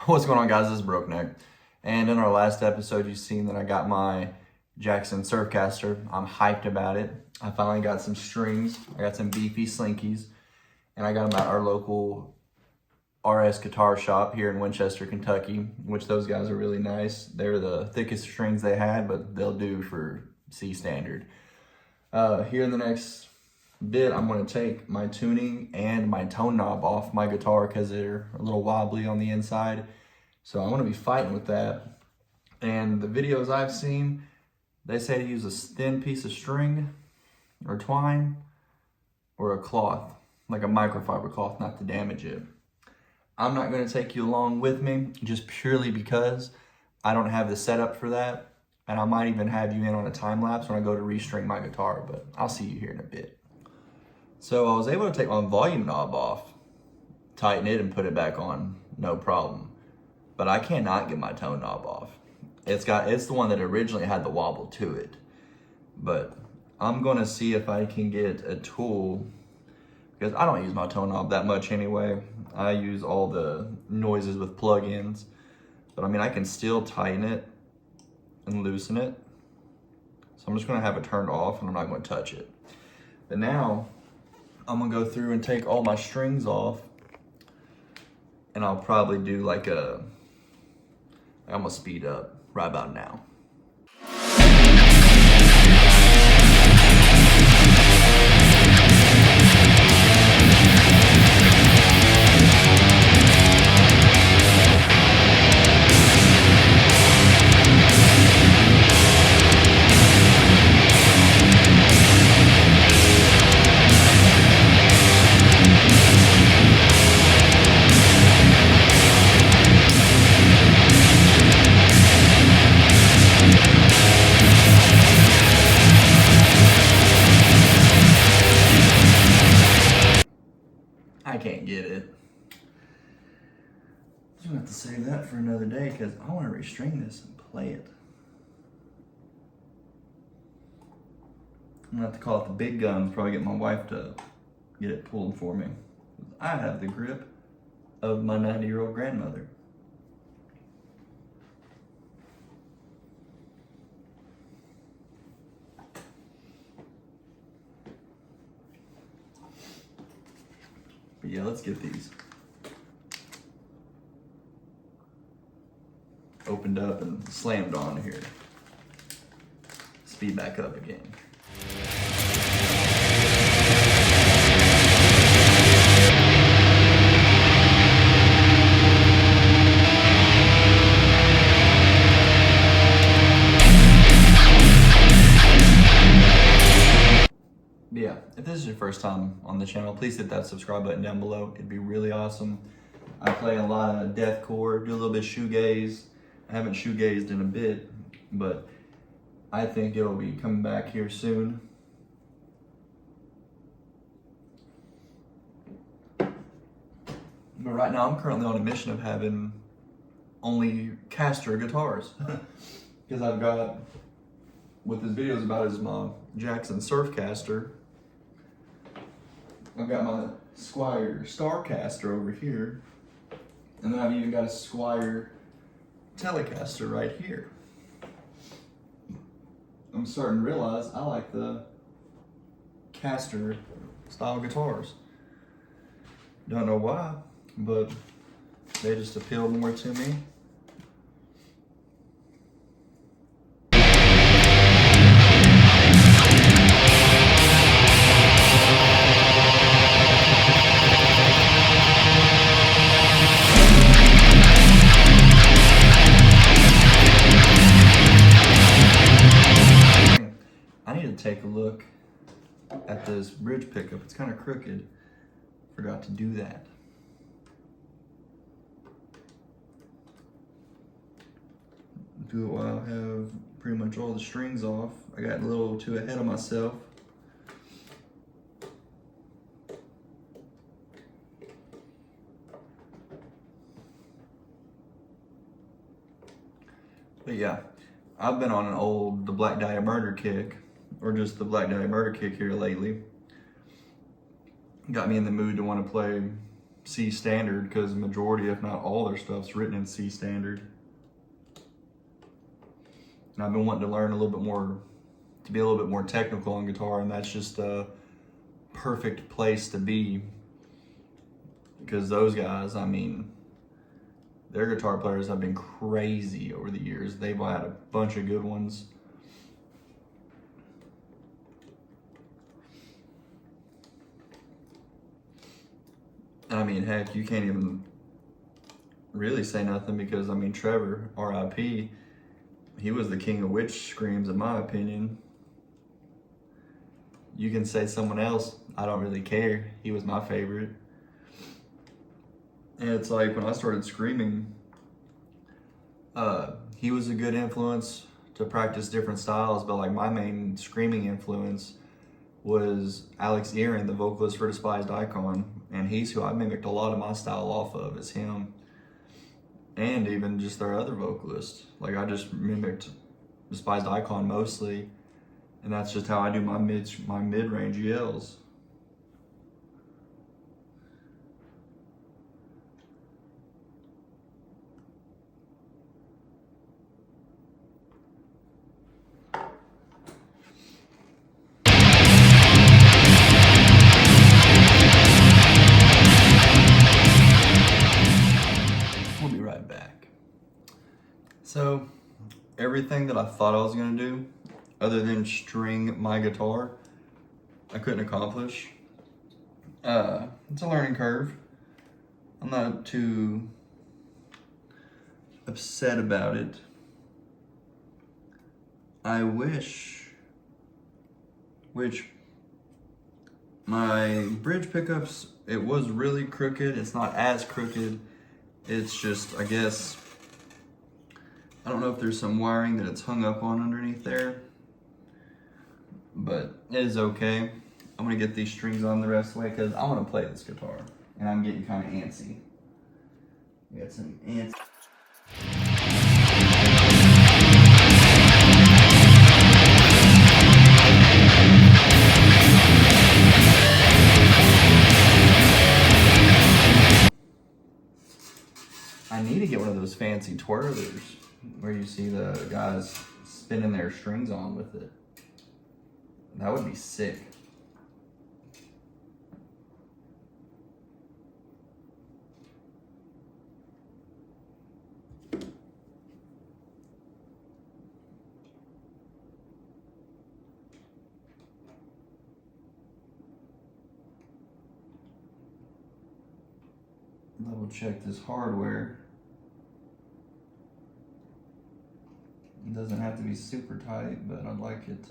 What's going on, guys? This is Broke Neck. And in our last episode, you've seen that I got my Jackson Surfcaster. I'm hyped about it. I finally got some strings. I got some beefy slinkies. And I got them at our local RS guitar shop here in Winchester, Kentucky, which those guys are really nice. They're the thickest strings they had, but they'll do for C standard. Here in the next bit, I'm going to take my tuning and my tone knob off my guitar because they're a little wobbly on the inside. So I'm going to be fighting with that. And the videos I've seen, they say to use a thin piece of string or twine or a cloth, like a microfiber cloth, not to damage it. I'm not going to take you along with me just purely because I don't have the setup for that. And I might even have you in on a time lapse when I go to restring my guitar, but I'll see you here in a bit. So I was able to take my volume knob off, tighten it, and put it back on, no problem. But I cannot get my tone knob off. It's the one that originally had the wobble to it. But I'm gonna see if I can get a tool, because I don't use my tone knob that much anyway. I use all the noises with plugins. But I mean, I can still tighten it and loosen it. So I'm just gonna have it turned off and I'm not gonna touch it. But now, I'm gonna go through and take all my strings off, and I'll probably do I'm gonna speed up right about now. I can't get it. I'm gonna have to save that for another day because I want to restring this and play it. I'm gonna have to call it the big guns, probably get my wife to get it pulled for me. I have the grip of my 90-year-old grandmother. But yeah, let's get these opened up and slammed on here. Speed back up again. Yeah, if this is your first time on the channel, please hit that subscribe button down below. It'd be really awesome. I play a lot of deathcore, do a little bit of shoegaze. I haven't shoegazed in a bit, but I think it'll be coming back here soon. But right now, I'm currently on a mission of having only caster guitars. Because I've got, what this video is about is my Jackson Surfcaster. I've got my Squire Starcaster over here, and then I've even got a Squire Telecaster right here. I'm starting to realize I like the caster style guitars. Don't know why, but they just appeal more to me. Take a look at this bridge pickup. It's kind of crooked. Forgot to do that. Do it while I have pretty much all the strings off. I got a little too ahead of myself. But yeah, I've been on the Black Dahlia Murder kick, or just the Black Dahlia Murder kick here lately. Got me in the mood to want to play C standard, because the majority, if not all their stuff's written in C standard. And I've been wanting to learn a little bit more, to be a little bit more technical on guitar, and that's just a perfect place to be. Because those guys, I mean, their guitar players have been crazy over the years. They've had a bunch of good ones. And I mean, heck, you can't even really say nothing because, I mean, Trevor, R.I.P., he was the king of witch screams, in my opinion. You can say someone else, I don't really care. He was my favorite. And it's like, when I started screaming, he was a good influence to practice different styles, but like my main screaming influence was Alex Erin, the vocalist for Despised Icon, and he's who I mimicked a lot of my style off of, is him. And even just their other vocalist. Like, I just mimicked Despised Icon mostly, and that's just how I do my mid-range yells. We'll be right back. So, everything that I thought I was gonna do, other than string my guitar, I couldn't accomplish. It's a learning curve. I'm not too upset about it. I wish, which my bridge pickups, it was really crooked. It's not as crooked. It's just, I guess, I don't know if there's some wiring that it's hung up on underneath there, but it is okay. I'm gonna get these strings on the rest of the way because I want to play this guitar, and I'm getting kind of antsy. We got some antsy. I need to get one of those fancy twirlers where you see the guys spinning their strings on with it. That would be sick. Double check this hardware. It doesn't have to be super tight, but I'd like it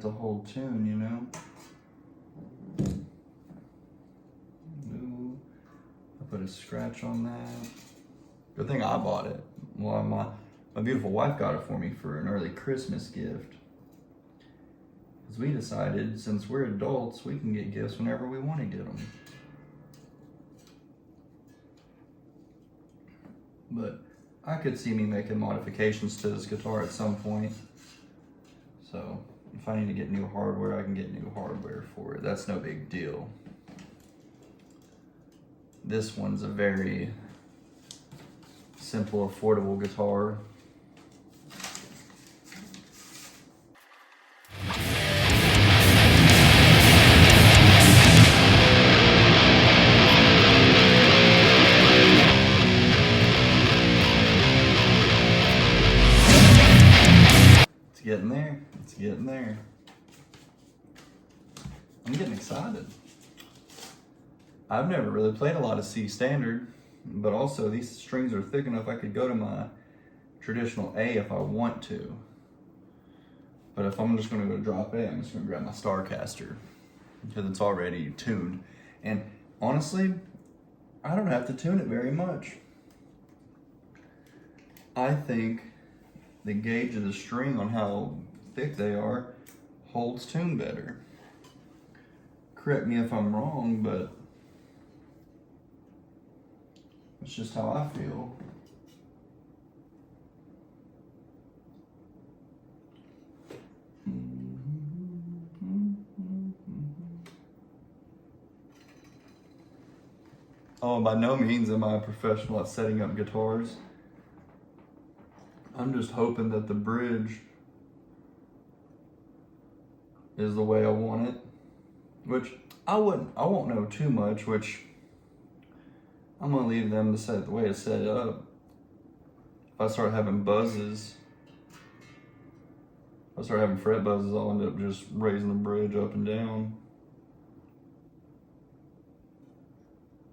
to hold tune, you know? Ooh, I put a scratch on that. Good thing I bought it. Well, my beautiful wife got it for me for an early Christmas gift. Because we decided, since we're adults, we can get gifts whenever we want to get them. But I could see me making modifications to this guitar at some point. So if I need to get new hardware, I can get new hardware for it. That's no big deal. This one's a very simple, affordable guitar. Getting there. It's getting there. I'm getting excited. I've never really played a lot of C standard, but also these strings are thick enough I could go to my traditional A if I want to. But if I'm just going to go drop A, I'm just going to grab my Starcaster because it's already tuned. And honestly, I don't have to tune it very much. I think the gauge of the string on how thick they are holds tune better. Correct me if I'm wrong, but it's just how I feel. Oh, by no means am I a professional at setting up guitars. I'm just hoping that the bridge is the way I want it, which I won't know too much, which I'm gonna leave them to set the way to set it up. If I start having buzzes, if I start having fret buzzes, I'll end up just raising the bridge up and down.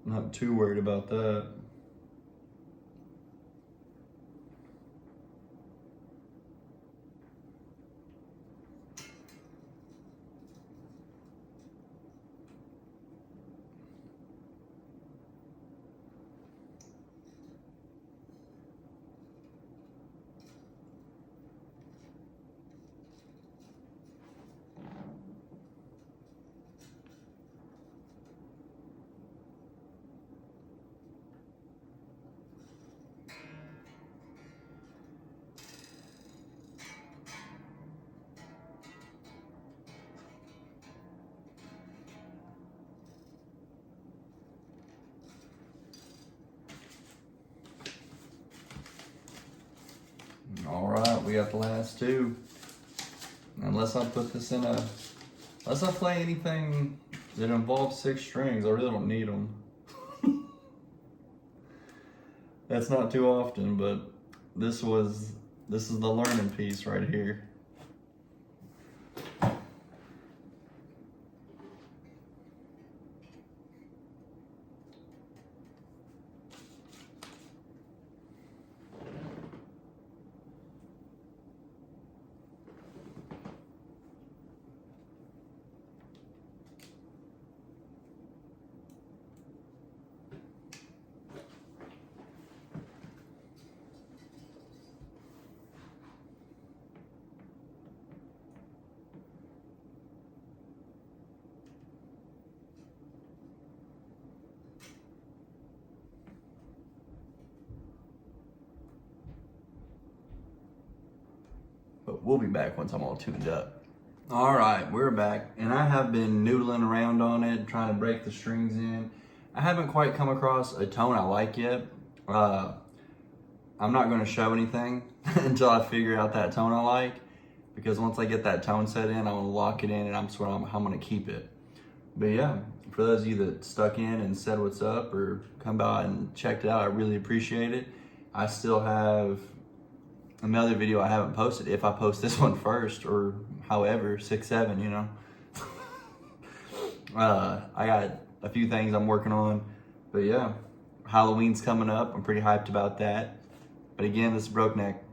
I'm not too worried about that. All right, we got the last two. Unless I put this in unless I play anything that involves 6 strings, I really don't need them. That's not too often, but this is the learning piece right here. But we'll be back once I'm all tuned up. All right, we're back, and I have been noodling around on it, trying to break the strings in. I haven't quite come across a tone I like yet. I'm not going to show anything until I figure out that tone I like, because once I get that tone set in, I'm going to lock it in, and I'm going to keep it. But yeah, for those of you that stuck in and said what's up or come by and checked it out, I really appreciate it. I still have another video I haven't posted. If I post this one first, or however, 6, 7, you know. I got a few things I'm working on, but yeah, Halloween's coming up. I'm pretty hyped about that. But again, this is Broke Neck.